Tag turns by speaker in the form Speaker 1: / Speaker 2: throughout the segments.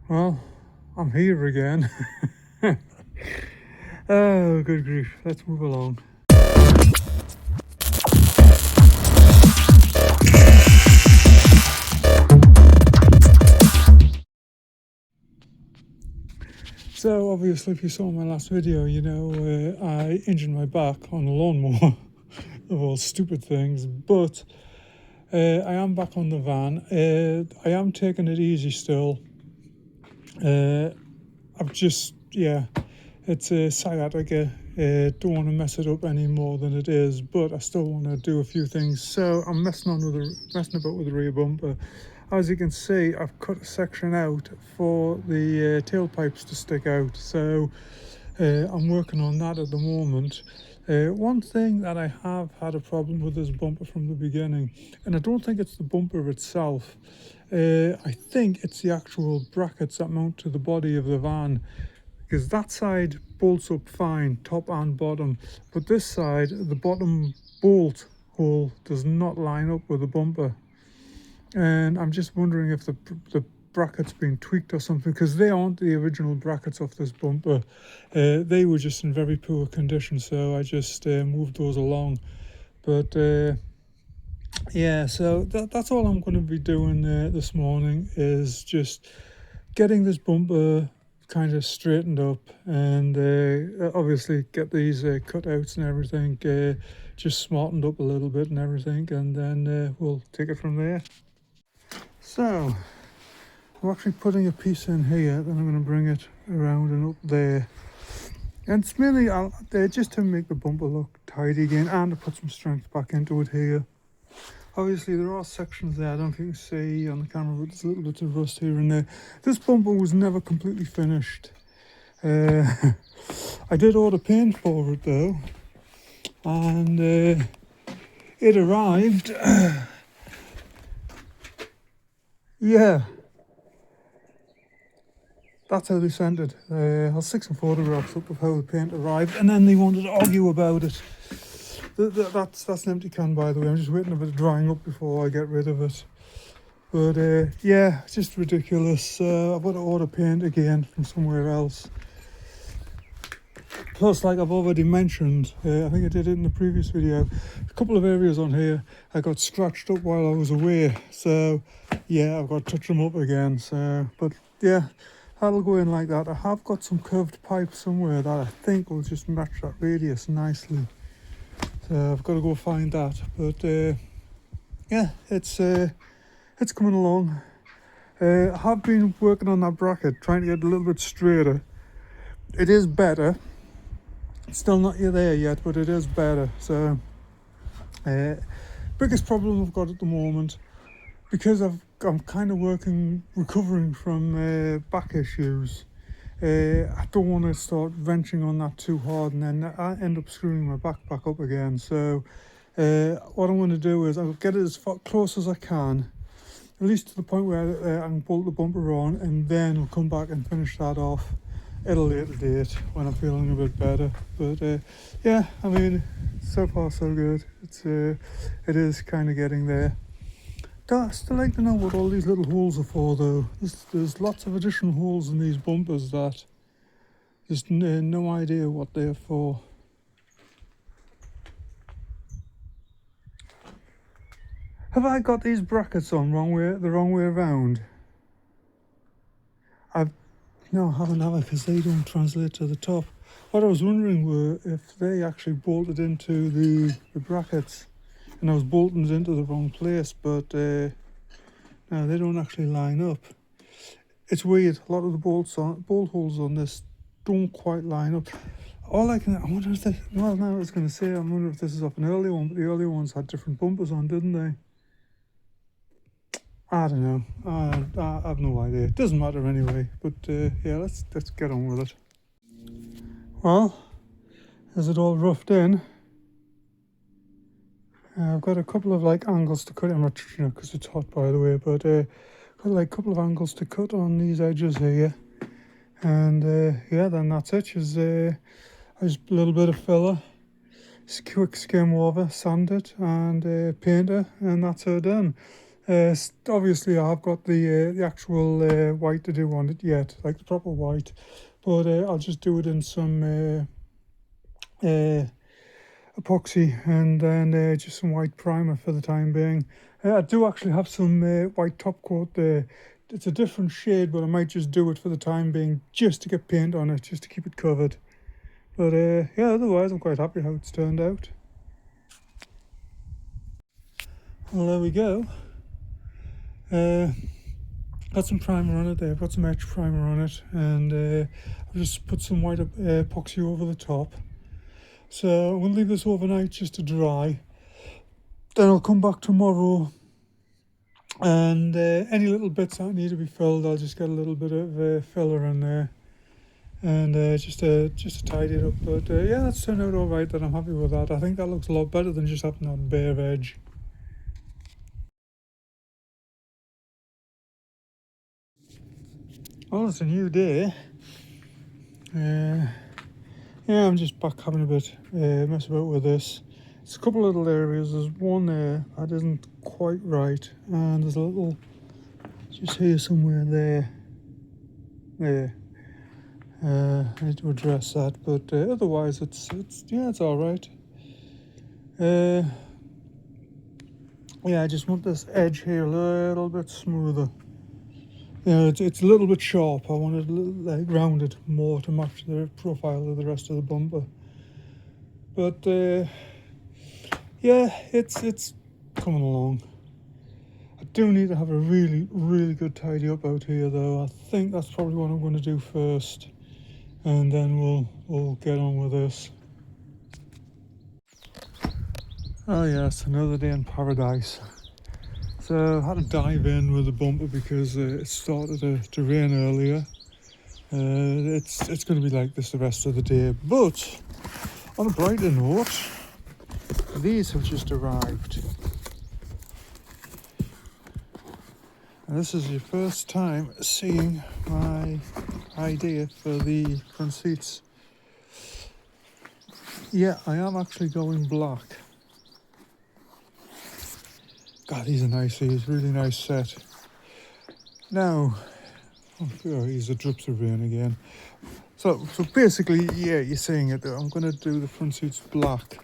Speaker 1: Well, I'm here again. Oh, good grief. Let's move along. So, obviously, if you saw my last video, you know I injured my back on a lawnmower of all stupid things, but I am back on the van. I am taking it easy still. I've just, it's a sciatica. Don't want to mess it up any more than it is, but I still want to do a few things. So I'm messing about with the rear bumper. As you can see, I've cut a section out for the tailpipes to stick out. So I'm working on that at the moment. One thing that I have had a problem with this bumper from the beginning, and I don't think it's the bumper itself. I think it's the actual brackets that mount to the body of the van, because that side bolts up fine, top and bottom, but this side, the bottom bolt hole does not line up with the bumper. And I'm just wondering if the bracket's been tweaked or something, because they aren't the original brackets of this bumper. They were just in very poor condition, so I just moved those along. But yeah, so that's all I'm going to be doing this morning, is just getting this bumper kind of straightened up, and obviously get these cutouts and everything just smartened up a little bit and everything, and then we'll take it from there. So I'm actually putting a piece in here, then I'm going to bring it around and up there, and it's mainly just to make the bumper look tidy again, and to put some strength back into it here. Obviously there are sections there, I don't know if you can see on the camera, but there's a little bit of rust here and there. This bumper was never completely finished. I did order paint for it though, and it arrived. Yeah, that's how they sent it. I'll stick some photographs up of how the paint arrived, and then they wanted to argue about it. That's an empty can, by the way. I'm just waiting a bit of drying up before I get rid of it. But yeah, it's just ridiculous. I've got to order paint again from somewhere else. Plus, like I've already mentioned, I think I did it in the previous video, a couple of areas on here I got scratched up while I was away. So yeah, I've got to touch them up again. So, but yeah, that'll go in like that. I have got some curved pipe somewhere that I think will just match that radius nicely. So I've got to go find that. But yeah, it's coming along. I have been working on that bracket, trying to get it a little bit straighter. It is better. It's still not there yet, but it is better. So biggest problem I've got at the moment, because I'm kind of recovering from back issues. I don't want to start wrenching on that too hard, and then I end up screwing my back up again. So what I'm going to do is I'll get it as close as I can, at least to the point where I can bolt the bumper on, and then I'll come back and finish that off at a later date when I'm feeling a bit better. But yeah, I mean, so far so good. It is kind of getting there. I still like to know what all these little holes are for, though. There's lots of additional holes in these bumpers that there's no idea what they're for. Have I got these brackets on the wrong way around? No, I haven't, because they don't translate to the top. What I was wondering were if they actually bolted into the brackets, and I was bolting it into the wrong place, but no, they don't actually line up. It's weird. A lot of the bolt holes on this don't quite line up. I wonder if I was going to say, I wonder if this is off an early one, but the earlier ones had different bumpers on, didn't they? I don't know. I have no idea. It doesn't matter anyway. But yeah, let's get on with it. Well, is it all roughed in? I've got a couple of angles to cut. I'm not touching it because it's hot, by the way. But got a couple of angles to cut on these edges here, and yeah, then that's it. Just a little bit of filler, just quick skim over, sand it, and paint it, and that's her done. Obviously I have got the actual white to do on it yet, like the proper white, but I'll just do it in some epoxy and then just some white primer for the time being. I do actually have some white top coat there. It's a different shade, but I might just do it for the time being just to get paint on it, just to keep it covered. But yeah, otherwise I'm quite happy how it's turned out. Well, there we go. Got some primer on it there, got some etch primer on it, and I've just put some white epoxy over the top. So I'm going to leave this overnight just to dry. Then I'll come back tomorrow, and any little bits that need to be filled, I'll just get a little bit of filler in there, and just to tidy it up. But yeah, that's turned out all right. That I'm happy with that. I think that looks a lot better than just having that bare edge. Well, it's a new day. Yeah, I'm just back having a bit mess about with this. It's a couple of little areas. There's one there that isn't quite right, and there's a little just here somewhere there. I need to address that, but otherwise it's all right. Yeah, I just want this edge here a little bit smoother. It's a little bit sharp. I want it a little like rounded more to match the profile of the rest of the bumper. But yeah, it's coming along. I do need to have a really good tidy up out here though. I think that's probably what I'm going to do first, and then we'll get on with this. Oh yes, another day in paradise. So I had to dive in with the bumper because it started to rain earlier. It's going to be like this the rest of the day. But on a brighter note, these have just arrived. And this is your first time seeing my idea for the front seats. Yeah, I am actually going black. God, these are nice, these really nice set. Now, here's the drips of rain again. So basically, yeah, you're seeing it. I'm going to do the front seats black.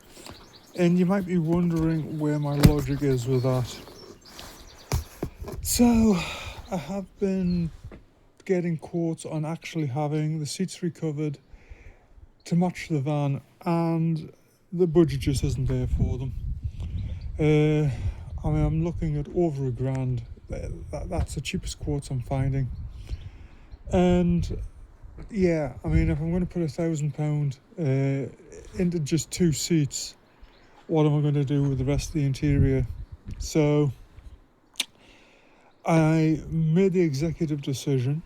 Speaker 1: And you might be wondering where my logic is with that. So, I have been getting quotes on actually having the seats recovered to match the van, and the budget just isn't there for them. I mean, I'm looking at over £1,000. That's the cheapest quotes I'm finding. And yeah, I mean, if I'm going to put £1,000 into just 2 seats, what am I going to do with the rest of the interior? So I made the executive decision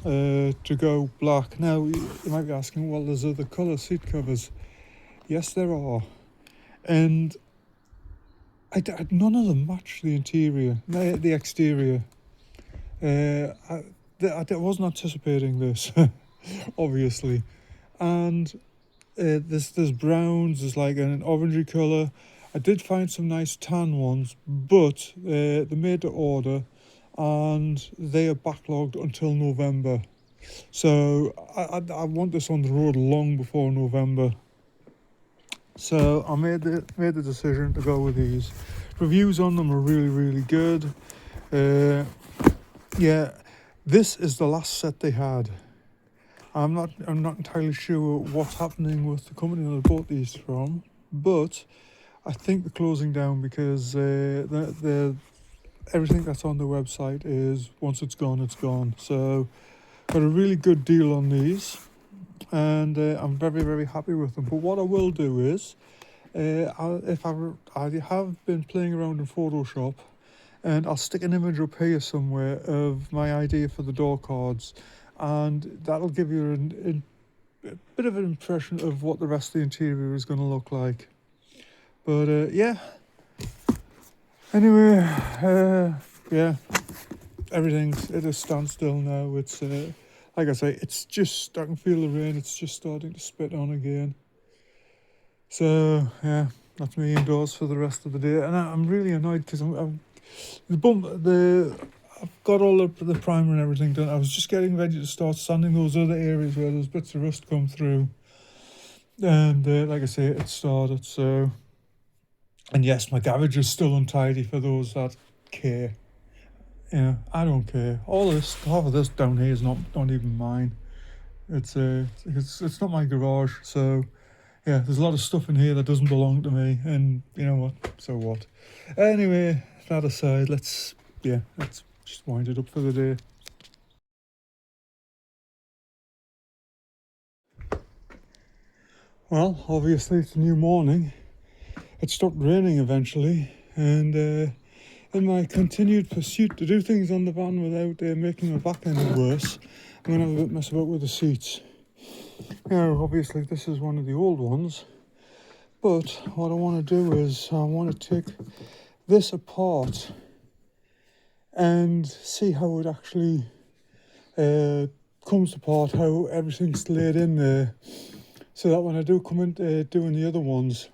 Speaker 1: to go black. Now, you might be asking, well, there's other colour seat covers. Yes, there are. And none of them match the interior, the exterior. I wasn't anticipating this, obviously. And there's browns, there's like an orangey colour. I did find some nice tan ones, but they're made to order, and they are backlogged until November. So I want this on the road long before November. So I made the decision to go with these. Reviews on them are really good. Yeah, this is the last set they had. I'm not entirely sure what's happening with the company that I bought these from, but I think they're closing down because the everything that's on the website is once it's gone, it's gone. So got a really good deal on these, and I'm very happy with them. But what I will do is, I have been playing around in Photoshop, and I'll stick an image up here somewhere of my idea for the door cards, and that'll give you a bit of an impression of what the rest of the interior is going to look like. But yeah, anyway, yeah, everything's at a standstill now. It's like I say, it's just, I can feel the rain, it's just starting to spit on again. So yeah, that's me indoors for the rest of the day, and I'm really annoyed because I've got all the primer and everything done. I was just getting ready to start sanding those other areas where those bits of rust come through. And like I say, it started, so... And yes, my garage is still untidy for those that care. Yeah, I don't care. All this, half of this down here is not even mine. It's not my garage, so yeah, there's a lot of stuff in here that doesn't belong to me, and you know what? So what? Anyway, that aside, let's just wind it up for the day. Well, obviously it's a new morning. It stopped raining eventually, and in my continued pursuit to do things on the van without making my back any worse, I'm going to have a bit mess about with the seats. Now, obviously this is one of the old ones, but what I want to do is I want to take this apart and see how it actually comes apart, how everything's laid in there, so that when I do come into doing the other ones,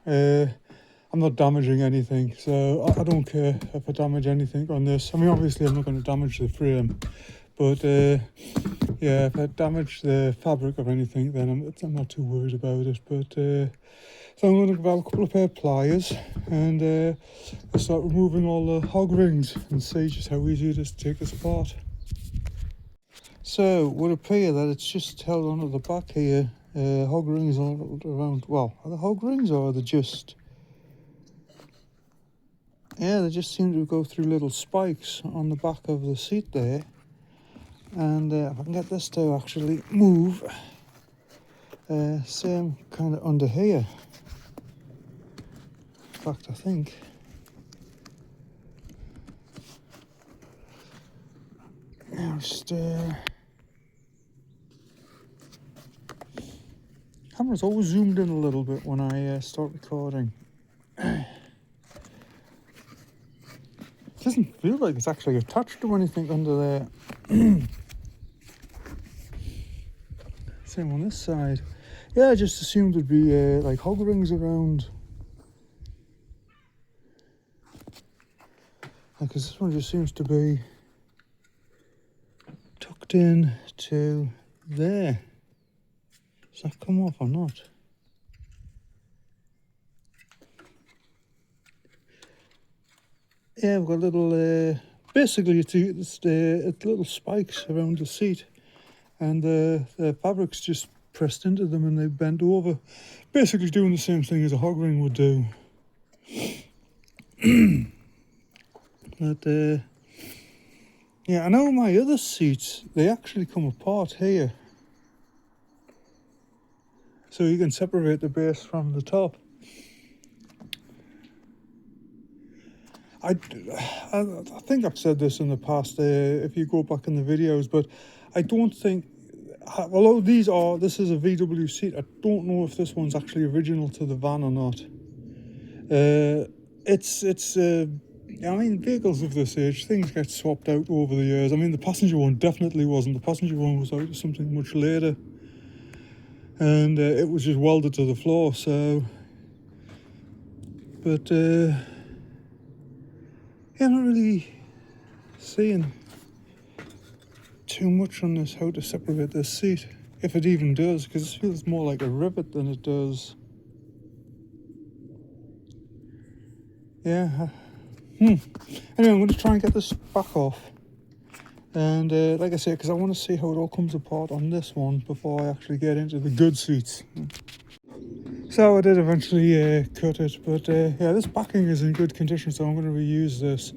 Speaker 1: I'm not damaging anything. So I don't care if I damage anything on this. I mean, obviously I'm not going to damage the frame, but yeah, if I damage the fabric or anything, then I'm not too worried about it. But so I'm going to grab a couple of pair of pliers and start removing all the hog rings and see just how easy it is to take this apart. So it would appear that it's just held onto the back here. Hog rings all around. Well, are the hog rings, or are they just... Yeah, they just seem to go through little spikes on the back of the seat there. And if I can get this to actually move, same kind of under here. In fact, I think I'll just camera's always zoomed in a little bit when I start recording. It doesn't feel like it's actually attached to anything under there. Same on this side. Yeah, I just assumed there'd be like hog rings around. Because this one just seems to be tucked in to there. Does that come off or not? Yeah, we've got little, basically it's little spikes around the seat, and the fabric's just pressed into them and they've bent over, basically doing the same thing as a hog ring would do. But yeah, I know my other seats, they actually come apart here, so you can separate the base from the top. I think I've said this in the past, if you go back in the videos, but I don't think, although this is a VW seat, I don't know if this one's actually original to the van or not. I mean, vehicles of this age, things get swapped out over the years. I mean, the passenger one definitely wasn't. The passenger one was out of something much later, and it was just welded to the floor, so... But yeah, I'm not really seeing too much on this, how to separate this seat, if it even does, because it feels more like a rivet than it does. Yeah. Anyway, I'm going to try and get this back off, and like I said, because I want to see how it all comes apart on this one before I actually get into the good seats. So I did eventually cut it, but yeah, this backing is in good condition, so I'm going to reuse this.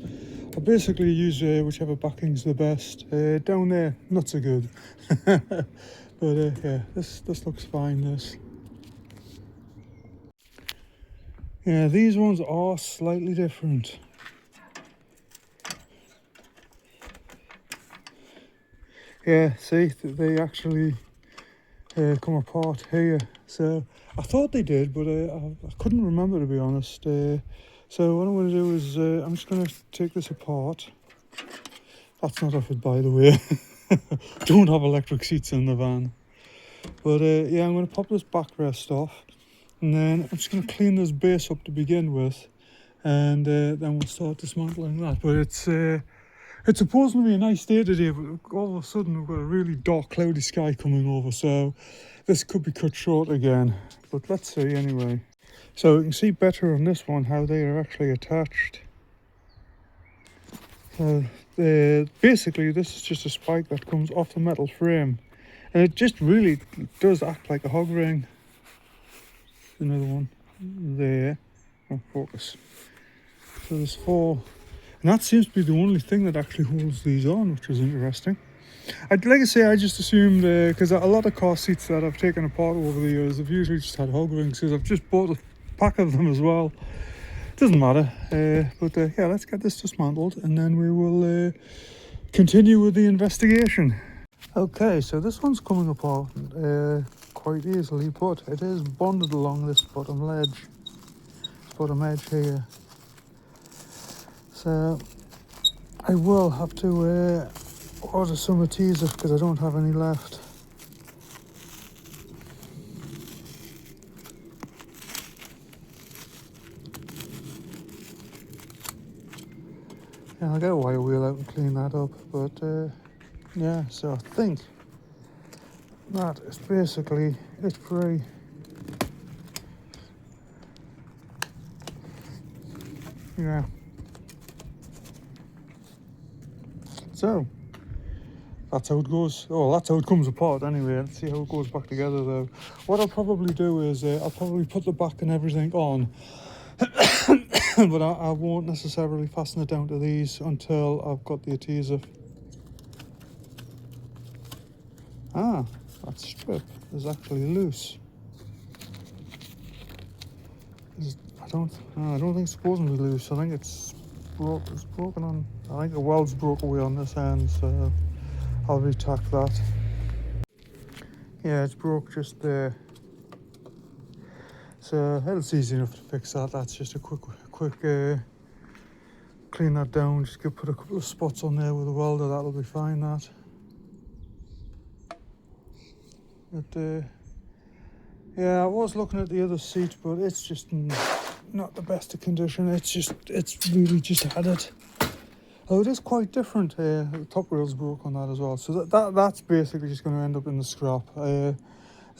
Speaker 1: I basically use whichever backing's the best. Down there, not so good. But yeah, this looks fine, this. Yeah, these ones are slightly different. Yeah, see, they actually come apart here. So I thought they did, but I couldn't remember, to be honest. So what I'm going to do is I'm just going to take this apart. That's not offered, by the way. Don't have electric seats in the van. But yeah, I'm going to pop this backrest off, and then I'm just going to clean this base up to begin with, and then we'll start dismantling that. But it's supposed to be a nice day today, but all of a sudden we've got a really dark, cloudy sky coming over, so this could be cut short again. But let's see anyway. So you can see better on this one how they are actually attached. So basically this is just a spike that comes off the metal frame, and it just really does act like a hog ring. Another one there. Oh, focus. So there's 4, and that seems to be the only thing that actually holds these on, which is interesting. Like I say, I just assumed, because a lot of car seats that I've taken apart over the years have usually just had hog rings, because I've just bought a pack of them as well. Doesn't matter, but yeah, let's get this dismantled and then we will continue with the investigation. Okay, so this one's coming apart quite easily, but it is bonded along this bottom edge here. So I will have to order some adhesive because I don't have any left. Yeah, I'll get a wire wheel out and clean that up, but yeah, so I think that is basically it free. Yeah. So that's how it goes. Oh, that's how it comes apart anyway. Let's see how it goes back together though. What I'll probably do is I'll probably put the back and everything on, but I won't necessarily fasten it down to these until I've got the adhesive. Ah, that strip is actually loose. I don't think it's supposed to be loose. I think it's broken on. I think the weld's broke away on this end, so I'll retack that. Yeah, it's broke just there. So it's easy enough to fix that. That's just a quick clean that down. Just put a couple of spots on there with a welder. That'll be fine. That. But yeah, I was looking at the other seat, but it's just not the best of condition. It's really just had it. Oh, it is quite different. The top rail's broke on that as well. So that's basically just going to end up in the scrap. There's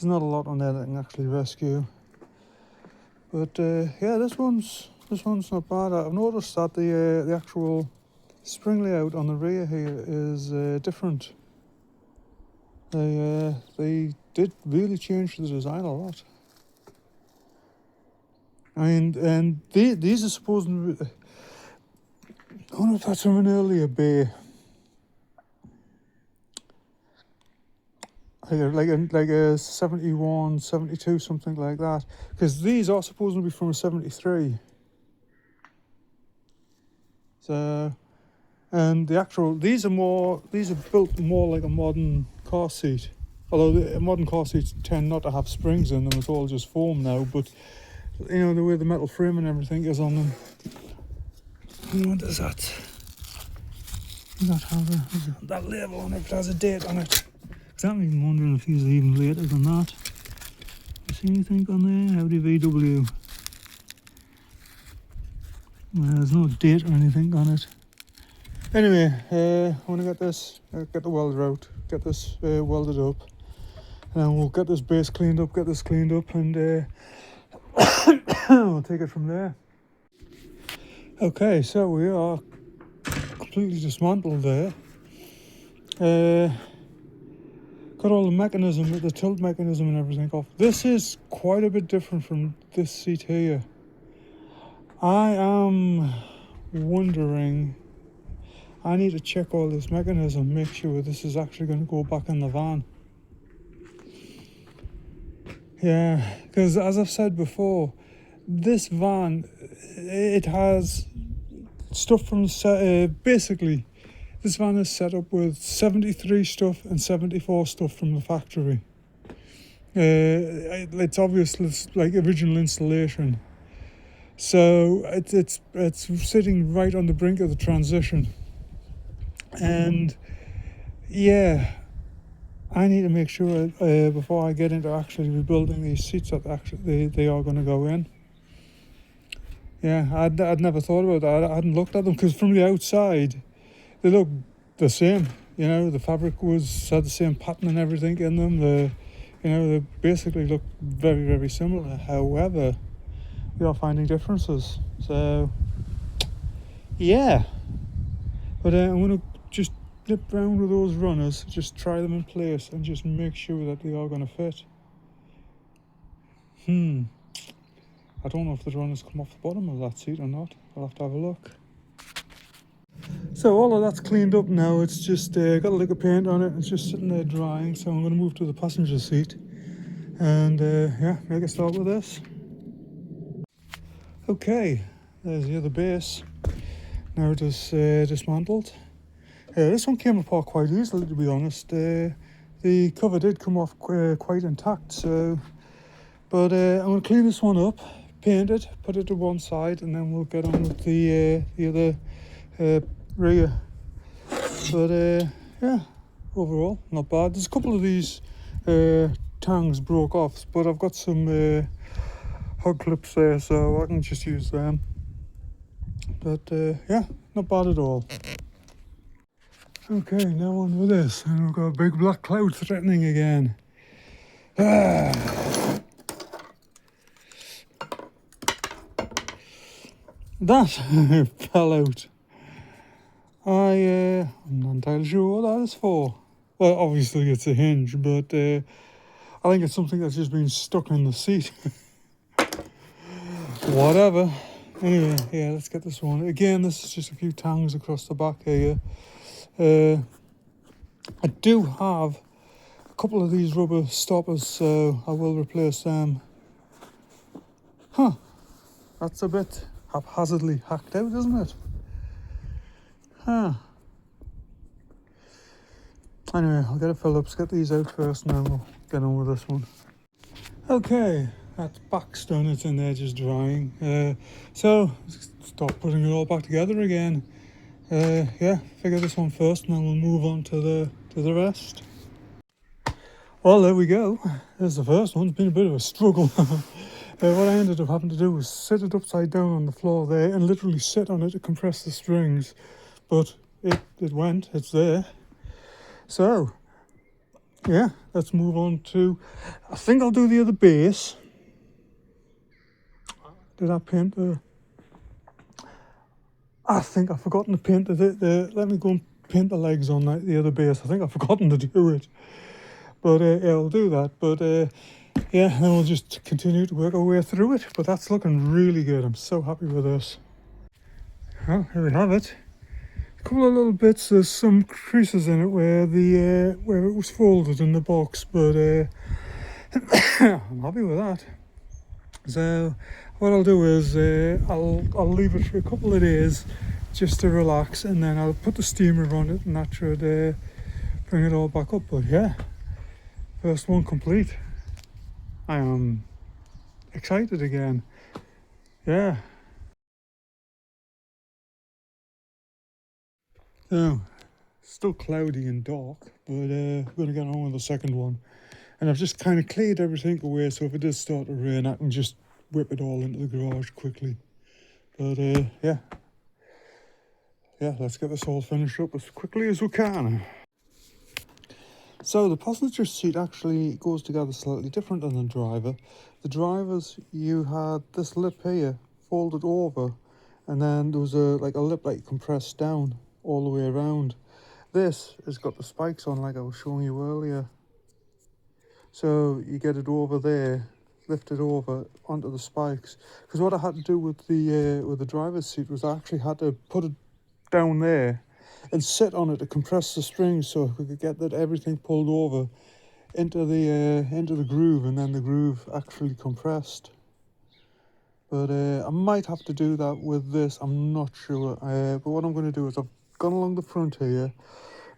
Speaker 1: not a lot on there that I can actually rescue. But yeah, this one's not bad. I've noticed that the actual spring layout on the rear here is different. They did really change the design a lot. And these are supposed to be, I wonder if that's from an earlier bay. Like a 71, 72, something like that. Because these are supposed to be from a 73. So, and these are built more like a modern car seat. Although modern car seats tend not to have springs in them, it's all just foam now. But you know, the way the metal frame and everything is on them. What is that? Does that have that label on it? It has a date on it. I'm even wondering if these are even later than that. You see anything on there? Audi VW. Well, there's no date or anything on it. Anyway, I want to get the welder out, get this welded up, and then we'll get this base cleaned up, and we'll take it from there. Okay, so we are completely dismantled there. Got all the mechanism, the tilt mechanism and everything off. This is quite a bit different from this seat here. I am wondering, I need to check all this mechanism, make sure this is actually going to go back in the van. Yeah, because as I've said before, this van, it has stuff from, basically, this van is set up with 73 stuff and 74 stuff from the factory. It's obviously like original installation. So it's sitting right on the brink of the transition. And yeah, I need to make sure before I get into actually rebuilding these seats that actually they are going to go in. Yeah, I'd never thought about that. I hadn't looked at them because from the outside, they look the same. You know, the fabric had the same pattern and everything in them. They basically look very, very similar. However, we are finding differences. So, yeah. But I'm going to just nip round with those runners, just try them in place and just make sure that they are going to fit. I don't know if the runners come off the bottom of that seat or not. I'll have to have a look. So all of that's cleaned up now. It's just got a lick of paint on it. It's just sitting there drying. So I'm going to move to the passenger seat and yeah, make a start with this. Okay, there's the other base. Now it is dismantled. This one came apart quite easily, to be honest. The cover did come off quite intact. So, but I'm going to clean this one up, paint it, put it to one side, and then we'll get on with the other rear. But yeah, overall not bad. There's a couple of these tangs broke off, but I've got some hog clips there, so I can just use them. But yeah, not bad at all. Okay, now on with this, and we've got a big black cloud threatening again. That fell out. I'm not entirely sure what that is for. Well, obviously it's a hinge, but I think it's something that's just been stuck in the seat. Whatever. Anyway, yeah, let's get this one. Again, this is just a few tangs across the back here. I do have a couple of these rubber stoppers, so I will replace them. That's a bit haphazardly hacked out, isn't it? Anyway, I'll get it filled up, let's get these out first and then we'll get on with this one. Okay, that back's done, it's in there just drying. So, start putting it all back together again. Yeah, figure this one first and then we'll move on to the rest. Well, there we go. There's the first one. It's been a bit of a struggle. What I ended up having to do was sit it upside down on the floor there and literally sit on it to compress the strings. But it went, it's there. So, yeah, let's move on to, I think I'll do the other base. Did I paint I think I've forgotten to paint let me go and paint the legs on the other base. I think I've forgotten to do it. But yeah, I'll do that. But yeah, then we'll just continue to work our way through it. But that's looking really good. I'm so happy with this. Well, here we have it. A couple of little bits, there's some creases in it where where it was folded in the box, but I'm happy with that. So what I'll do is I'll leave it for a couple of days just to relax, and then I'll put the steamer on it and that should bring it all back up. But yeah, first one complete. I am excited again. Yeah. So, still cloudy and dark, but we're going to get on with the second one. And I've just kind of cleared everything away, so if it does start to rain, I can just whip it all into the garage quickly. But yeah, let's get this all finished up as quickly as we can. So the passenger seat actually goes together slightly different than the driver. The driver's, you had this lip here folded over, and then there was a lip that you compressed down all the way around. This has got the spikes on like I was showing you earlier. So you get it over there, lift it over onto the spikes. Because what I had to do with the driver's seat was I actually had to put it down there and sit on it to compress the strings so we could get that everything pulled over into the groove, and then the groove actually compressed. But I might have to do that with this, I'm not sure. But what I'm going to do is I've gone along the front here,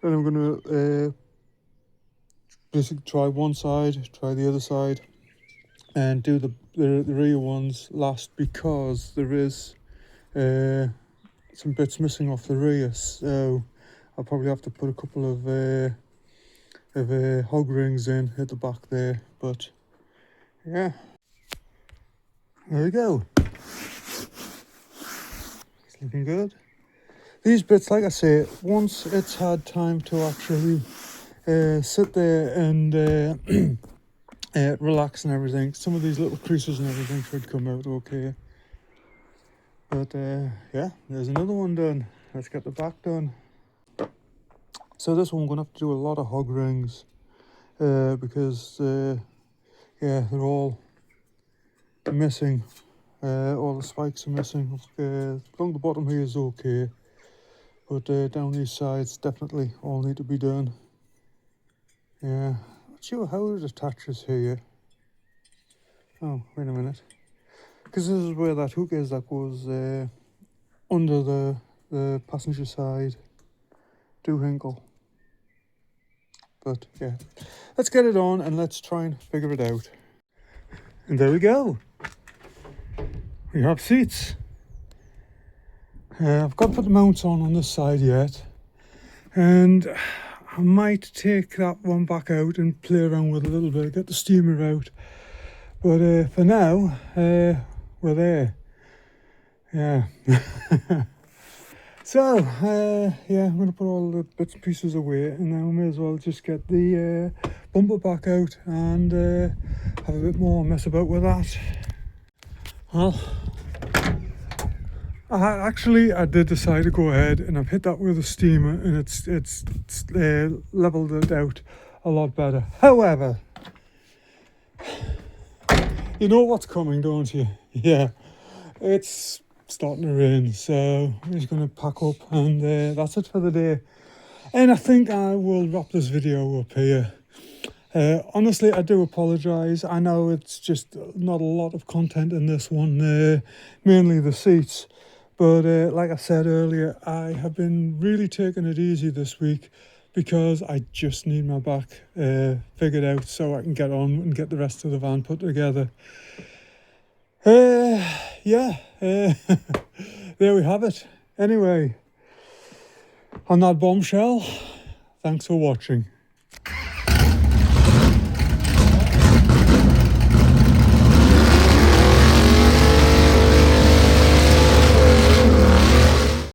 Speaker 1: and I'm going to basically try one side, try the other side, and do the rear ones last, because there is some bits missing off the rear, so I'll probably have to put a couple of hog rings in at the back there. But yeah, there we go. looking good. These bits, like I say, once it's had time to actually sit there and relax and everything, some of these little creases and everything should come out okay. But yeah, there's another one done. Let's get the back done. So this one I'm going to have to do a lot of hog rings because yeah, they're all missing. All the spikes are missing. Along the bottom here is okay, but down these sides definitely all need to be done. Yeah, not sure how it attaches here. Oh, wait a minute. Because this is where that hook is that goes under the passenger side do hinkle. But yeah, let's get it on and let's try and figure it out. And there we go. We have seats. I've got to put the mounts on this side yet, and I might take that one back out and play around with a little bit, get the steamer out. But for now, we're there. Yeah. So, yeah, I'm going to put all the bits and pieces away, and now I may as well just get the bumper back out and have a bit more mess about with that. Well, I did decide to go ahead, and I've hit that with a steamer, and it's leveled it out a lot better. However, you know what's coming, don't you? Yeah, it's starting to rain, so I'm just going to pack up, and that's it for the day. And I think I will wrap this video up here. Honestly, I do apologise. I know it's just not a lot of content in this one, mainly the seats. But like I said earlier, I have been really taking it easy this week because I just need my back figured out so I can get on and get the rest of the van put together. Yeah, there we have it. Anyway, on that bombshell, thanks for watching.